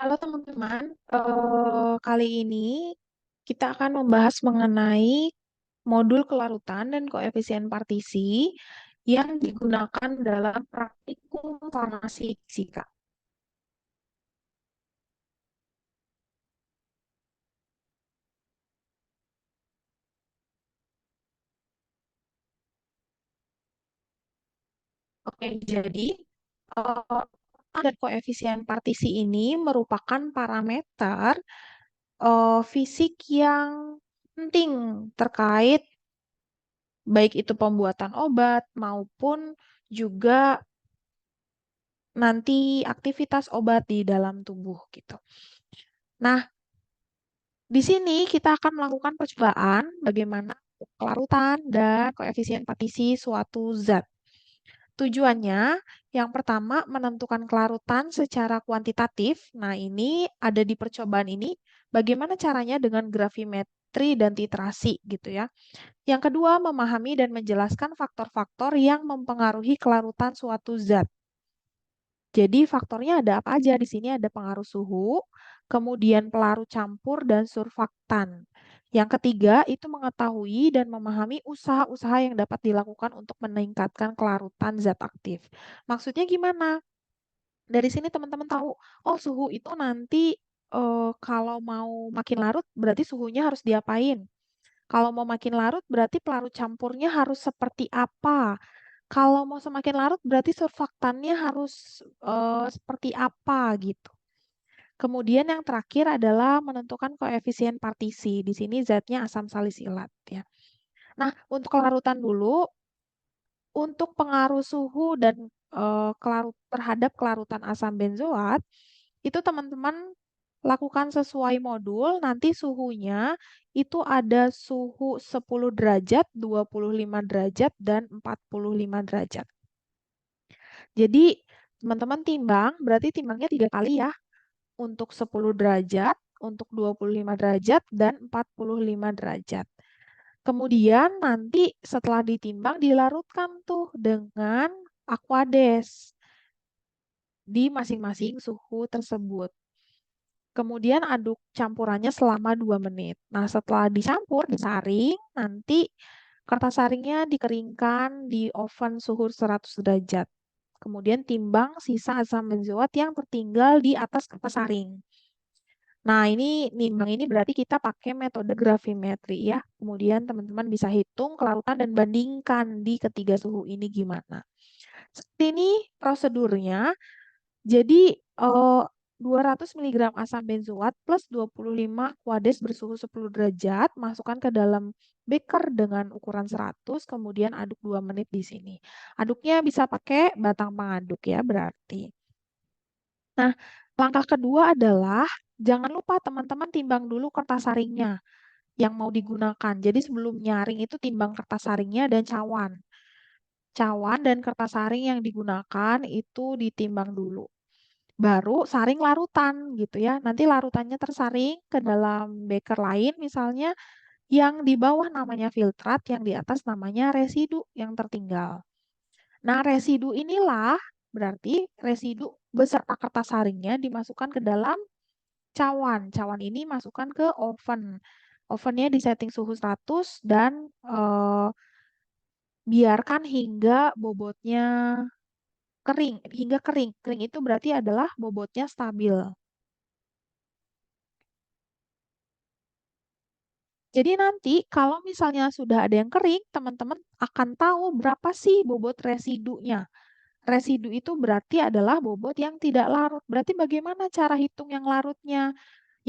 Halo teman-teman, kali ini kita akan membahas mengenai modul kelarutan dan koefisien partisi yang digunakan dalam praktikum farmasi fisika. Oke, jadi dan koefisien partisi ini merupakan parameter fisik yang penting terkait baik itu pembuatan obat maupun juga nanti aktivitas obat di dalam tubuh gitu. Nah, di sini kita akan melakukan percobaan bagaimana kelarutan dan koefisien partisi suatu zat. Tujuannya, yang pertama menentukan kelarutan secara kuantitatif. Nah, ini ada di percobaan ini, bagaimana caranya dengan gravimetri dan titrasi gitu ya. Yang kedua, memahami dan menjelaskan faktor-faktor yang mempengaruhi kelarutan suatu zat. Jadi faktornya ada apa aja? Di sini ada pengaruh suhu, kemudian pelarut campur dan surfaktan. Yang ketiga itu mengetahui dan memahami usaha-usaha yang dapat dilakukan untuk meningkatkan kelarutan zat aktif. Maksudnya gimana? Dari sini teman-teman tahu, oh suhu itu nanti kalau mau makin larut berarti suhunya harus diapain? Kalau mau makin larut berarti pelarut campurnya harus seperti apa? Kalau mau semakin larut berarti surfaktannya harus seperti apa gitu. Kemudian yang terakhir adalah menentukan koefisien partisi. Di sini zatnya asam salisilat ya. Nah, untuk kelarutan dulu, untuk pengaruh suhu dan terhadap kelarutan asam benzoat, itu teman-teman lakukan sesuai modul, nanti suhunya itu ada suhu 10 derajat, 25 derajat, dan 45 derajat. Jadi teman-teman timbang, berarti timbangnya 3 kali ya. Untuk 10 derajat, untuk 25 derajat, dan 45 derajat. Kemudian nanti setelah ditimbang dilarutkan tuh dengan aquades di masing-masing suhu tersebut. Kemudian aduk campurannya selama 2 menit. Nah, setelah dicampur, disaring, nanti kertas saringnya dikeringkan di oven suhu 100 derajat. Kemudian timbang sisa asam benzoat yang tertinggal di atas kertas saring. Nah, ini nimbang ini berarti kita pakai metode gravimetri ya. Kemudian teman-teman bisa hitung kelarutan dan bandingkan di ketiga suhu ini gimana. Seperti ini prosedurnya. Jadi 200 mg asam benzoat plus 25 kuades bersuhu 10 derajat masukkan ke dalam beker dengan ukuran 100, kemudian aduk 2 menit di sini. Aduknya bisa pakai batang pengaduk ya berarti. Nah, langkah kedua adalah jangan lupa teman-teman timbang dulu kertas saringnya yang mau digunakan. Jadi sebelum nyaring itu timbang kertas saringnya dan cawan. Cawan dan kertas saring yang digunakan itu ditimbang dulu. Baru saring larutan gitu ya. Nanti larutannya tersaring ke dalam beker lain misalnya yang di bawah namanya filtrat, yang di atas namanya residu yang tertinggal. Nah, residu inilah berarti residu beserta kertas saringnya dimasukkan ke dalam cawan. Cawan ini masukkan ke oven. Ovennya disetting suhu 100 dan biarkan hingga bobotnya kering. Hingga kering. Kering itu berarti adalah bobotnya stabil. Jadi nanti kalau misalnya sudah ada yang kering, teman-teman akan tahu berapa sih bobot residunya. Residu itu berarti adalah bobot yang tidak larut. Berarti bagaimana cara hitung yang larutnya?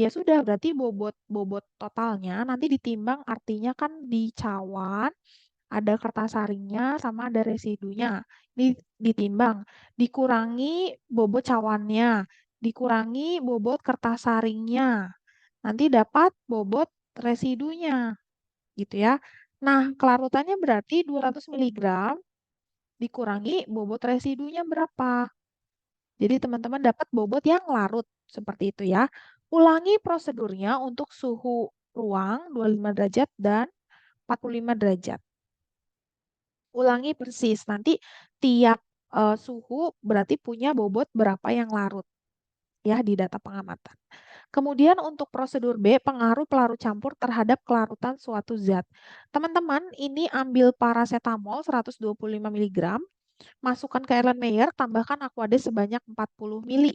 Ya sudah, berarti bobot bobot totalnya nanti ditimbang artinya kan dicawan, ada kertas saringnya sama ada residunya. Ini ditimbang, dikurangi bobot cawannya, dikurangi bobot kertas saringnya. Nanti dapat bobot residunya gitu ya. Nah, kelarutannya berarti 200 mg dikurangi bobot residunya berapa. Jadi teman-teman dapat bobot yang larut seperti itu ya. Ulangi prosedurnya untuk suhu ruang 25 derajat dan 45 derajat. Ulangi persis. Nanti tiap suhu berarti punya bobot berapa yang larut. ya di data pengamatan. Kemudian untuk prosedur B, pengaruh pelarut campur terhadap kelarutan suatu zat. Teman-teman, ini ambil paracetamol 125 mg, masukkan ke Erlenmeyer, tambahkan Aquades sebanyak 40 ml.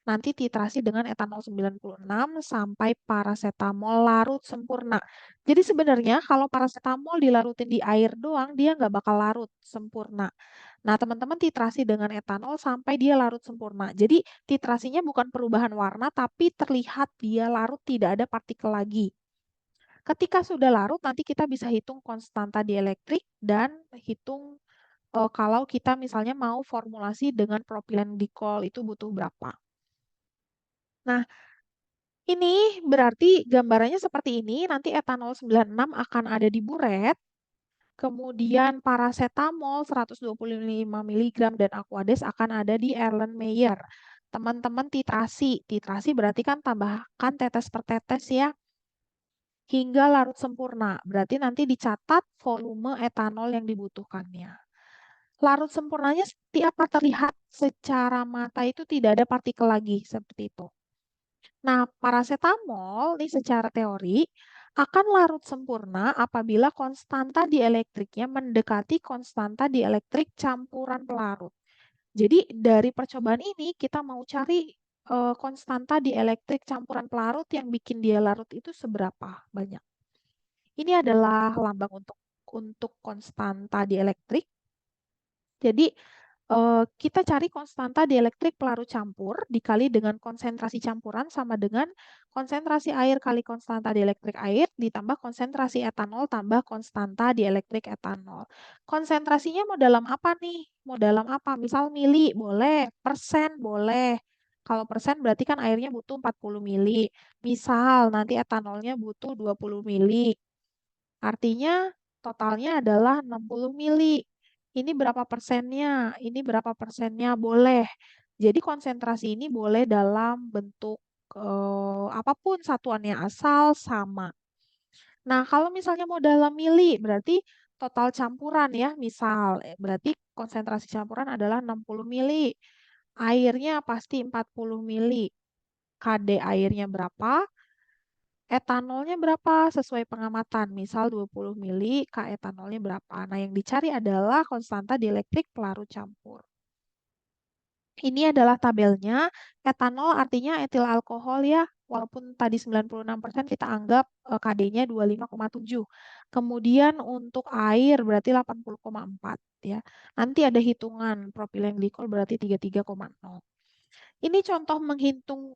Nanti titrasi dengan etanol 96 sampai paracetamol larut sempurna. Jadi sebenarnya kalau paracetamol dilarutin di air doang, dia nggak bakal larut sempurna. Nah, teman-teman titrasi dengan etanol sampai dia larut sempurna. Jadi titrasinya bukan perubahan warna, tapi terlihat dia larut tidak ada partikel lagi. Ketika sudah larut, nanti kita bisa hitung konstanta dielektrik dan hitung kalau kita misalnya mau formulasi dengan propilen glikol itu butuh berapa. Nah, ini berarti gambarannya seperti ini. Nanti etanol 96 akan ada di buret. Kemudian paracetamol 125 mg dan Aquades akan ada di Erlenmeyer. Teman-teman titrasi. Titrasi berarti kan tambahkan tetes per tetes ya. Hingga larut sempurna. Berarti nanti dicatat volume etanol yang dibutuhkannya. Larut sempurnanya seperti apa terlihat secara mata itu tidak ada partikel lagi seperti itu. Nah, paracetamol ini secara teori akan larut sempurna apabila konstanta dielektriknya mendekati konstanta dielektrik campuran pelarut. Jadi dari percobaan ini kita mau cari konstanta dielektrik campuran pelarut yang bikin dia larut itu seberapa banyak. Ini adalah lambang untuk konstanta dielektrik. Jadi kita cari konstanta dielektrik pelarut campur dikali dengan konsentrasi campuran sama dengan konsentrasi air kali konstanta dielektrik air ditambah konsentrasi etanol tambah konstanta dielektrik etanol. Konsentrasinya mau dalam apa nih? Mau dalam apa? Misal mili boleh, persen boleh. Kalau persen berarti kan airnya butuh 40 mili. Misal nanti etanolnya butuh 20 mili. Artinya totalnya adalah 60 mili. Ini berapa persennya? Ini berapa persennya? Boleh. Jadi konsentrasi ini boleh dalam bentuk apapun satuannya asal sama. Nah, kalau misalnya mau dalam mili, berarti total campuran ya. Misal, berarti konsentrasi campuran adalah 60 mili. Airnya pasti 40 mili. KD airnya berapa? Etanolnya berapa sesuai pengamatan, misal 20 mili, K etanolnya berapa. Nah, yang dicari adalah konstanta dielektrik pelarut campur. Ini adalah tabelnya. Etanol artinya etil alkohol ya, walaupun tadi 96% kita anggap KD-nya 25,7. Kemudian untuk air berarti 80,4 ya. Nanti ada hitungan propilen glikol berarti 33,0. Ini contoh menghitung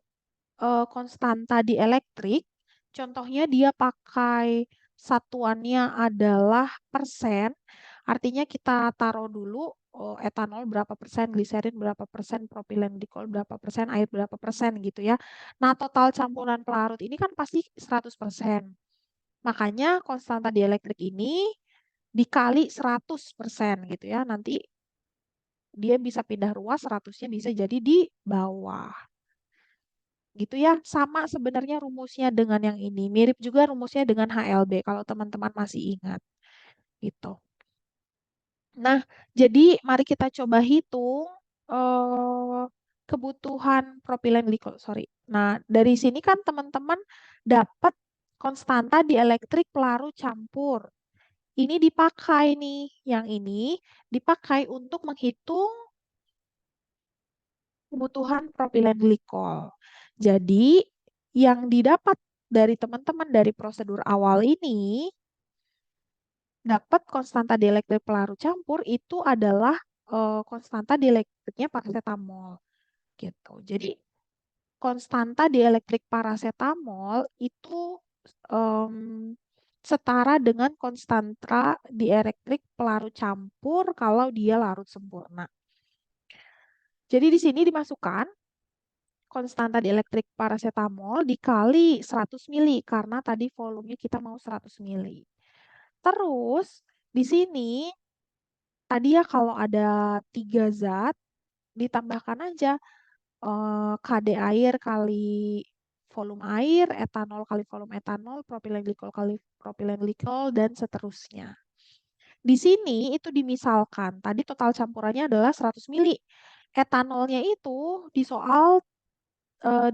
konstanta dielektrik. Contohnya dia pakai satuannya adalah persen. Artinya kita taruh dulu etanol berapa persen, gliserin berapa persen, propilen glikol berapa persen, air berapa persen gitu ya. Nah, total campuran pelarut ini kan pasti 100%. Makanya konstanta dielektrik ini dikali 100% gitu ya. Nanti dia bisa pindah ruas, 100-nya bisa jadi di bawah. Gitu ya, sama sebenarnya rumusnya dengan yang ini. Mirip juga rumusnya dengan HLB kalau teman-teman masih ingat. Gitu. Nah, jadi mari kita coba hitung kebutuhan propilen glikol. Sorry. Nah, dari sini kan teman-teman dapat konstanta dielektrik pelarut campur. Ini dipakai nih, yang ini dipakai untuk menghitung kebutuhan propilen glikol. Jadi, yang didapat dari teman-teman dari prosedur awal ini, dapat konstanta dielektrik pelarut campur itu adalah konstanta dielektriknya paracetamol. Gitu. Jadi, konstanta dielektrik paracetamol itu setara dengan konstanta dielektrik pelarut campur kalau dia larut sempurna. Jadi di sini dimasukkan konstanta dielektrik paracetamol dikali 100 mili karena tadi volumenya kita mau 100 mili. Terus di sini tadi ya kalau ada 3 zat ditambahkan aja KD air kali volume air, etanol kali volume etanol, propilen glikol kali propilen glikol dan seterusnya. Di sini itu dimisalkan, tadi total campurannya adalah 100 mili. Etanolnya itu di soal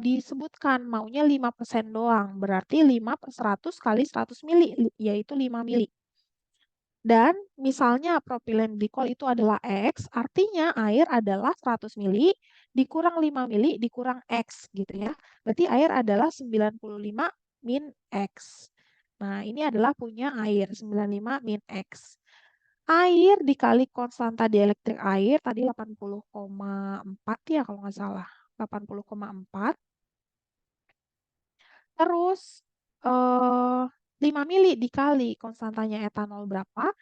disebutkan maunya 5% doang. Berarti 5 per 100 kali 100 mili, yaitu 5 mili. Dan misalnya propilen glikol itu adalah X, artinya air adalah 100 mili dikurang 5 mili dikurang X gitu ya. Berarti air adalah 95 min X. Nah, ini adalah punya air 95 min X. Air dikali konstanta dielektrik air tadi 80,4 ya kalau nggak salah. 80,4. Terus 5 mili dikali konstantanya etanol berapa?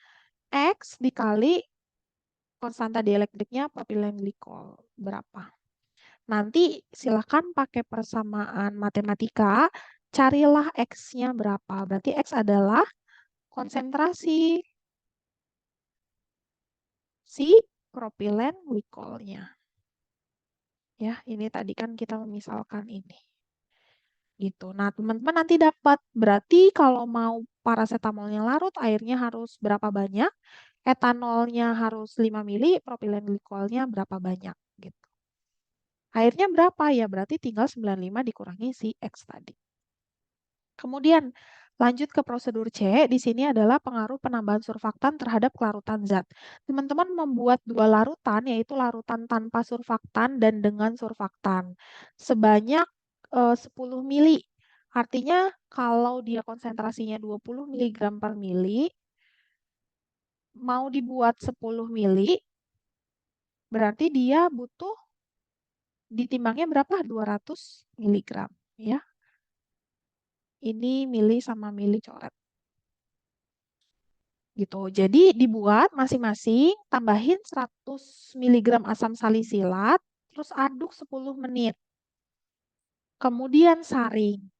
X dikali konstanta dielektriknya propilen glikol berapa. Nanti silakan pakai persamaan matematika, carilah X-nya berapa. Berarti X adalah konsentrasi si propilen glikolnya. Ya, ini tadi kan kita memisalkan ini. Gitu. Nah, teman-teman nanti dapat. Berarti kalau mau paracetamolnya larut, airnya harus berapa banyak? Etanolnya harus 5 mili, propilen glikolnya berapa banyak? Gitu. Airnya berapa? Ya berarti tinggal 95 dikurangi si X tadi. Kemudian lanjut ke prosedur C, di sini adalah pengaruh penambahan surfaktan terhadap kelarutan zat. Teman-teman membuat dua larutan, yaitu larutan tanpa surfaktan dan dengan surfaktan. Sebanyak 10 mili. Artinya kalau dia konsentrasinya 20 mg per mili, mau dibuat 10 mili, berarti dia butuh ditimbangnya berapa? 200 mg. Ya. Ini mili sama mili coret. Gitu. Jadi dibuat masing-masing, tambahin 100 mg asam salisilat, terus aduk 10 menit. Kemudian saring.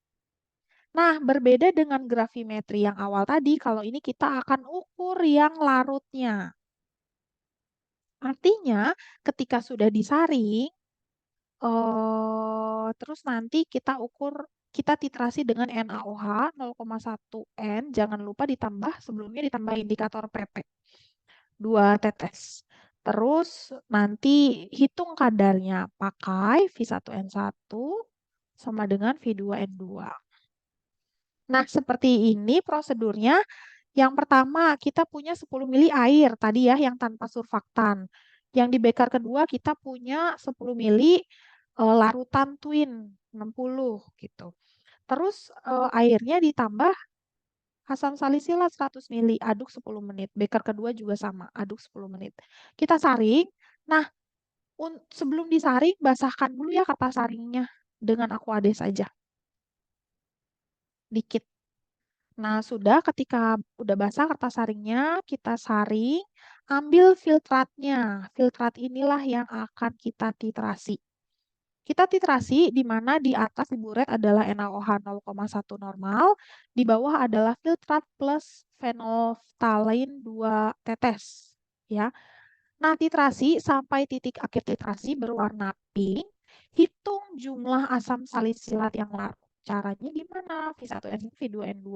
Nah, berbeda dengan gravimetri yang awal tadi, kalau ini kita akan ukur yang larutnya. Artinya, ketika sudah disaring, terus nanti kita ukur, kita titrasi dengan NaOH 0,1 N, jangan lupa ditambah, sebelumnya ditambah indikator PP. 2 tetes. Terus nanti hitung kadarnya pakai V1N1 sama dengan V2N2. Nah, seperti ini prosedurnya. Yang pertama, kita punya 10 mili air tadi ya, yang tanpa surfaktan. Yang di beker kedua, kita punya 10 mili larutan twin 60 gitu. Terus airnya ditambah asam salisilat 100 mili, aduk 10 menit. Beker kedua juga sama, aduk 10 menit. Kita saring. Nah, sebelum disaring, basahkan dulu ya kertas saringnya dengan aqua saja. Dikit. Nah, sudah ketika udah basah kertas saringnya, kita saring, ambil filtratnya. Filtrat inilah yang akan kita titrasi. Kita titrasi di mana di atas di buret adalah NaOH 0,1 normal, di bawah adalah filtrat plus phenolphthalein 2 tetes. Ya. Nah, titrasi sampai titik akhir titrasi berwarna pink, hitung jumlah asam salisilat yang larut. Caranya gimana? V1N1, V2N2.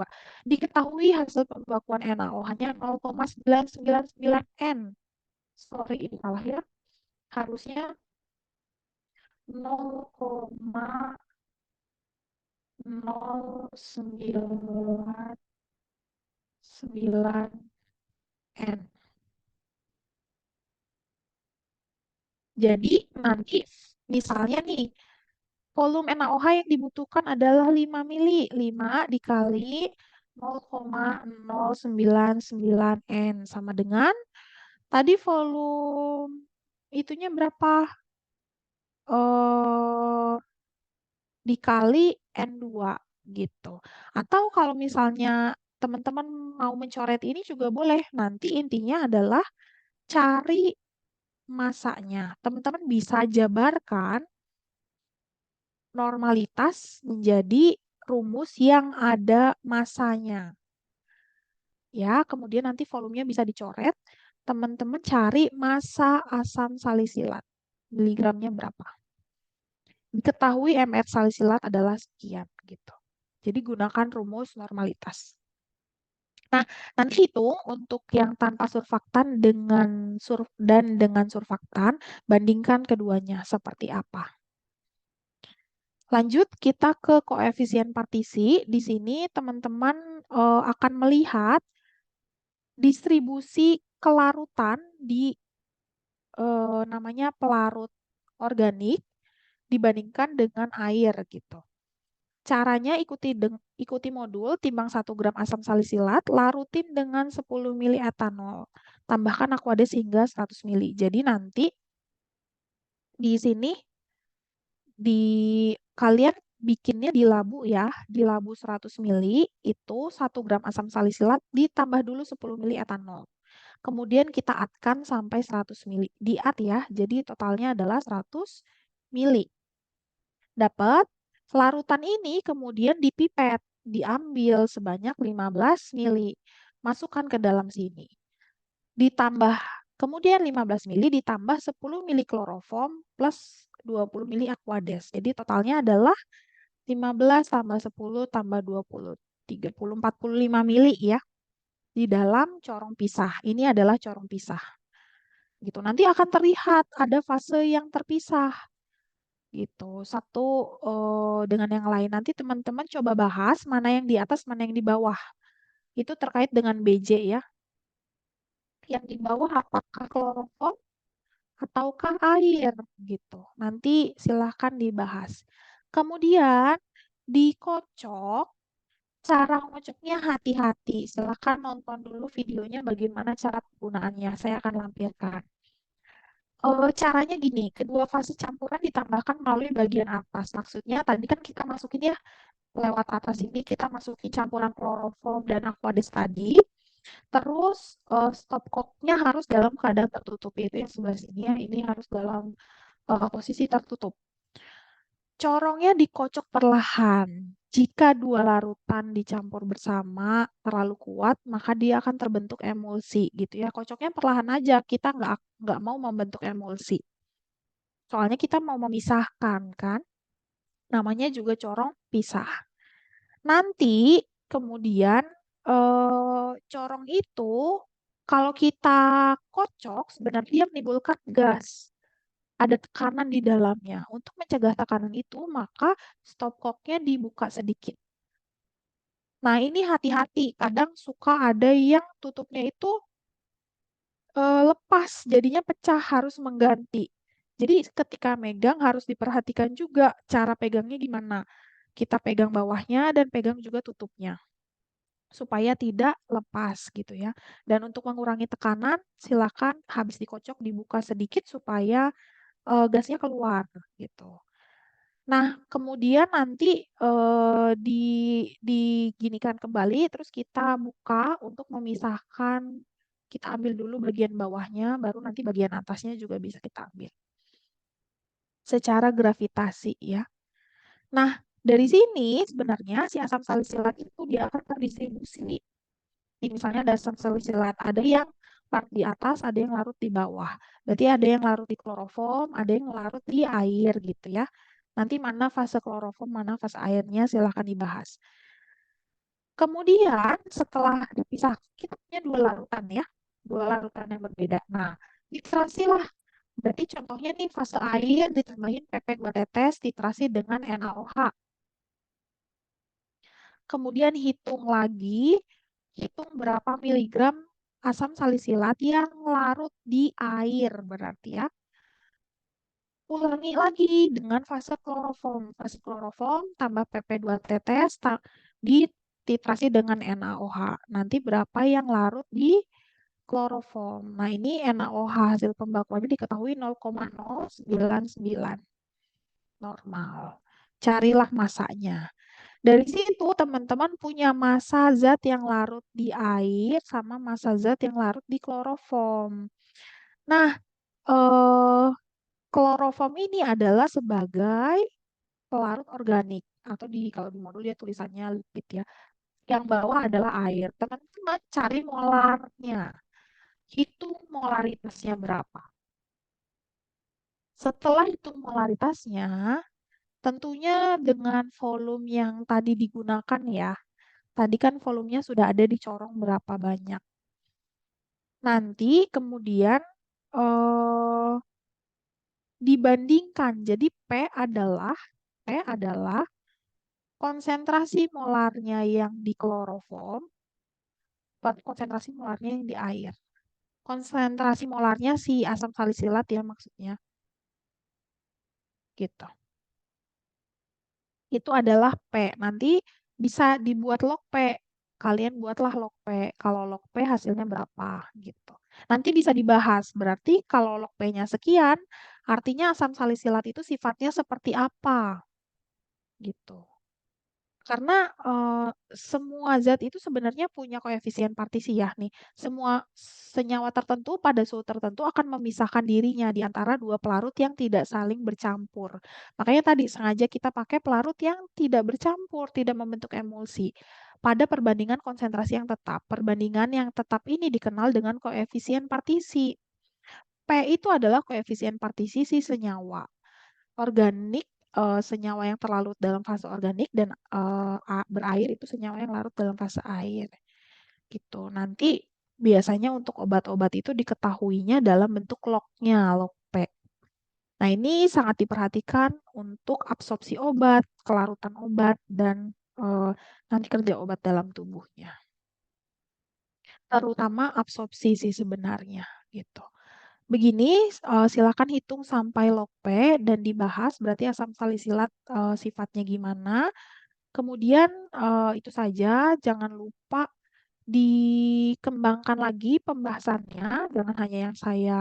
Diketahui hasil pembakuan NaOH-nya 0,999 N. Sorry, ini salah ya. Harusnya 0,099 N. Jadi nanti misalnya nih, volume NaOH yang dibutuhkan adalah 5 mili. 5 dikali 0,099 N sama dengan tadi volume itunya berapa? Dikali N2 gitu. Atau kalau misalnya teman-teman mau mencoret ini juga boleh. Nanti intinya adalah cari masanya. Teman-teman bisa jabarkan normalitas menjadi rumus yang ada masanya. Ya, kemudian nanti volumenya bisa dicoret. Teman-teman cari massa asam salisilat. Miligramnya berapa? Diketahui mR salisilat adalah sekian gitu. Jadi gunakan rumus normalitas. Nah, nanti hitung untuk yang tanpa surfaktan dengan surfaktan, bandingkan keduanya seperti apa. Lanjut, kita ke koefisien partisi. Di sini teman-teman akan melihat distribusi kelarutan di namanya pelarut organik dibandingkan dengan air gitu. Caranya ikuti modul, timbang 1 gram asam salisilat, larutin dengan 10 mili etanol. Tambahkan Aquades hingga 100 mili. Jadi nanti di sini di kalian bikinnya di labu ya, di labu 100 mili itu 1 gram asam salisilat ditambah dulu 10 mili etanol. Kemudian kita atkan sampai 100 mili. Diat ya, jadi totalnya adalah 100 mili. Dapat larutan ini kemudian dipipet, diambil sebanyak 15 mili. Masukkan ke dalam sini. Ditambah kemudian 15 mili ditambah 10 mili kloroform plus 20 mili Aquades. Jadi totalnya adalah 15 tambah 10 tambah 20, 30, 45 mili ya. Di dalam corong pisah. Ini adalah corong pisah. Gitu. Nanti akan terlihat ada fase yang terpisah. Gitu. Satu dengan yang lain. Nanti teman-teman coba bahas mana yang di atas, mana yang di bawah. Itu terkait dengan BJ ya. Yang di bawah apakah kloroform ataukah air gitu. Nanti silahkan dibahas. Kemudian dikocok, cara ngocoknya hati-hati. Silahkan nonton dulu videonya bagaimana cara penggunaannya. Saya akan lampirkan. Caranya gini, kedua fase campuran ditambahkan melalui bagian atas. Maksudnya tadi kan kita masukin ya lewat atas ini kita masukin campuran kloroform dan Aquades tadi. Terus stopcocknya harus dalam keadaan tertutup itu yang sebelah sini ya. Ini harus dalam posisi tertutup. Corongnya dikocok perlahan. Jika dua larutan dicampur bersama terlalu kuat, maka dia akan terbentuk emulsi gitu ya. Kocoknya perlahan aja. Kita nggak mau membentuk emulsi. Soalnya kita mau memisahkan kan. Namanya juga corong pisah. Nanti kemudian corong itu kalau kita kocok sebenarnya dia menimbulkan gas. Ada tekanan di dalamnya. Untuk mencegah tekanan itu, maka stopcocknya dibuka sedikit. Nah, ini hati-hati. Kadang suka ada yang tutupnya itu lepas, jadinya pecah, harus mengganti. Jadi ketika megang harus diperhatikan juga cara pegangnya gimana. Kita pegang bawahnya dan pegang juga tutupnya. Supaya tidak lepas gitu ya. Dan untuk mengurangi tekanan, silakan habis dikocok dibuka sedikit supaya gasnya keluar gitu. Nah, kemudian nanti diginikan kembali, terus kita buka untuk memisahkan. Kita ambil dulu bagian bawahnya, baru nanti bagian atasnya juga bisa kita ambil. Secara gravitasi ya. Nah, dari sini sebenarnya si asam salisilat itu dia akan terdistribusi. Misalnya ada asam salisilat, ada yang larut di atas, ada yang larut di bawah. Berarti ada yang larut di kloroform, ada yang larut di air gitu ya. Nanti mana fase kloroform, mana fase airnya silahkan dibahas. Kemudian setelah dipisah, kita punya dua larutan ya. Dua larutan yang berbeda. Nah, titrasi lah. Berarti contohnya nih fase air ditambahin PP 2 tetes, titrasi dengan NaOH. Kemudian hitung berapa miligram asam salisilat yang larut di air berarti ya. Ulangi lagi dengan fase kloroform. Fase kloroform tambah PP 2 tetes dititrasi dengan NaOH. Nanti berapa yang larut di kloroform. Nah, ini NaOH hasil pembakuannya diketahui 0,099 normal. Carilah masanya. Dari situ teman-teman punya massa zat yang larut di air sama massa zat yang larut di kloroform. Nah, eh, kloroform ini adalah sebagai pelarut organik atau kalau di modul dia tulisannya lipid ya. Yang bawah adalah air. Teman-teman cari molarnya. Hitung molaritasnya berapa. Setelah hitung molaritasnya, tentunya dengan volume yang tadi digunakan ya. Tadi kan volumenya sudah ada di corong berapa banyak. Nanti kemudian dibandingkan. Jadi P adalah P adalah konsentrasi molarnya yang di kloroform per konsentrasi molarnya yang di air. Konsentrasi molarnya si asam salisilat ya maksudnya. Gitu. Itu adalah P. Nanti bisa dibuat log P. Kalian buatlah log P. Kalau log P hasilnya berapa gitu. Nanti bisa dibahas. Berarti kalau log P-nya sekian, artinya asam salisilat itu sifatnya seperti apa gitu. Karena semua zat itu sebenarnya punya koefisien partisi ya nih. Semua senyawa tertentu pada suhu tertentu akan memisahkan dirinya di antara dua pelarut yang tidak saling bercampur. Makanya tadi sengaja kita pakai pelarut yang tidak bercampur, tidak membentuk emulsi. Pada perbandingan konsentrasi yang tetap. Perbandingan yang tetap ini dikenal dengan koefisien partisi. P itu adalah koefisien partisi si senyawa organik, senyawa yang terlarut dalam fase organik dan berair itu senyawa yang larut dalam fase air gitu. Nanti biasanya untuk obat-obat itu diketahuinya dalam bentuk lognya, log P. Nah, ini sangat diperhatikan untuk absorpsi obat, kelarutan obat, dan nanti kerja obat dalam tubuhnya. Terutama absorpsi sih sebenarnya gitu. Begini, silakan hitung sampai log P dan dibahas berarti asam salisilat sifatnya gimana. Kemudian itu saja, jangan lupa dikembangkan lagi pembahasannya, jangan hanya yang saya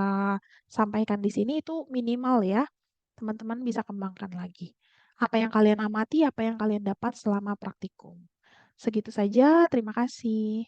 sampaikan di sini itu minimal ya. Teman-teman bisa kembangkan lagi. Apa yang kalian amati, apa yang kalian dapat selama praktikum. Segitu saja, terima kasih.